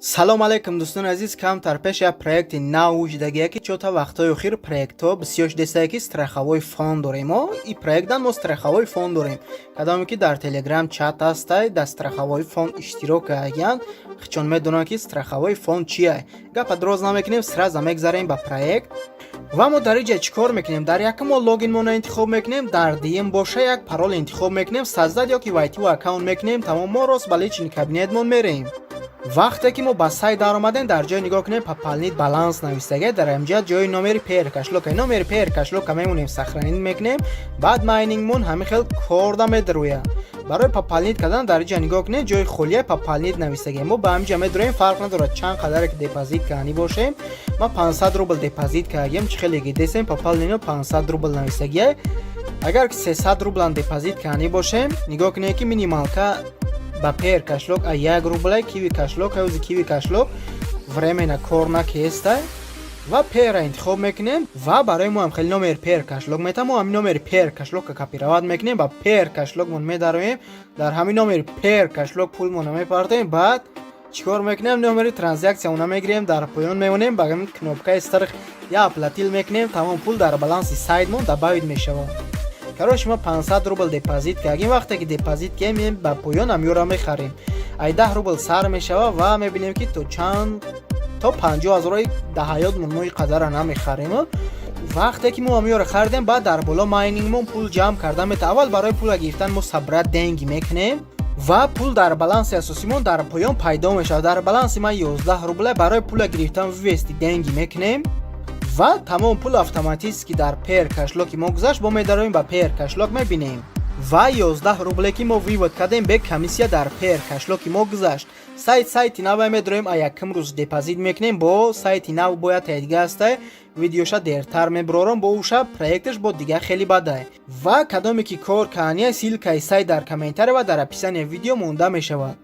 салом алейкум дӯстони азиз, камтар пеш як проекти нав вуҷудагия ки чота вақтҳои охир проектҳо бисёр дестае ки страховой фонд дорем. И проектдан мо страховой фонд дорем. Кадоме ки дар телеграм чат ҳастай, дар страховой фонд иштирок кардагиян, хичон медонанд ки страховой фонд чие. Гапа дроз намекунем, сразу мегзарем ба проект. ва мо дар инҷа чӣ кор мекунем? Дар якум мо логинмона интихоб мекунем, дар DM боша як парол интихоб мекунем, саздад ёки вайтиу аккаунт мекунем, тамом мо рост ба лични кабинетмон мерем. вақте ки мо ба сайт даромадем, дар ҷои нигоҳ кунем пополнить баланс навистага, дар инҷа ҷои номери пер кашлока, номери пер кашлока мемонем, сохранить мекунем, баъд майнингмон ҳамин хел корда медроя. барои пополнить кардан дар инҷа нигоҳ кунем, ҷои холия пополнить навистага. мо ба ҳаминҷа медроем, фарқ надорад чанд қадаре ки депозит кардани бошем. ма 500 рубл депозит кардем, чӣ хеле гидесем пополнено 500 рубл навистага. агар ки 300 рублан депозит кардани бошем, нигоҳ кунем ки минималка ба пер кашлок а 1 рубл, киви кашлок ҳаузи киви кашлок времена кор накестай ва пера интихоб мекунем ва барои мо ҳам хеле номер пер кашлок метам. мо ҳамин номери пер кашлокка копировать мекунем, ба пер кашлокмон медароем, дар ҳамин номери пер кашлок пулмона мепартоем, баъд чикор мекунем, номери транзаксияона мегирем, дар поён мемонем, ба ҳамин кнопкаи старх я оплатил мекунем, тамом пул дар баланси сайтмон добавит мешавад. Короче, ма 500 рубл депозит кардем. вақте ки депозит кардем, ба поён амёра мехарем. ай 10 рубл сар мешава ва мебинем ки то чанд то 50,000 даҳаёт мунмои қадара намехарем. вақте ки мо амёра хардем, баъд дар боло майнингмон пул ҷамъ карда мета. аввал барои пула гирифтан мо сабра денги мекунем ва пул дар баланси асосимон дар поён пайдо мешавад. дар баланси ман 11 рубл барои пула гирифтан вивести денги мекунем ва тамом пул автоматически дар пер кашлоки мо гузашт. мо медароем ба пер кашлок мебинем ва 11 рубле ки мо вивод кардем бе комиссия дар пер кашлоки мо гузашт. сайти навай медароем, а якум рӯз депозит мекунем. бо сайти нав бояд тайдига ҳастай, видеоша дертар меброрам, бо уша проекташ бо дига хеле бадай. ва кадоме ки кор кардани силкаи сайт дар комментария ва дар описания видео монда мешавад.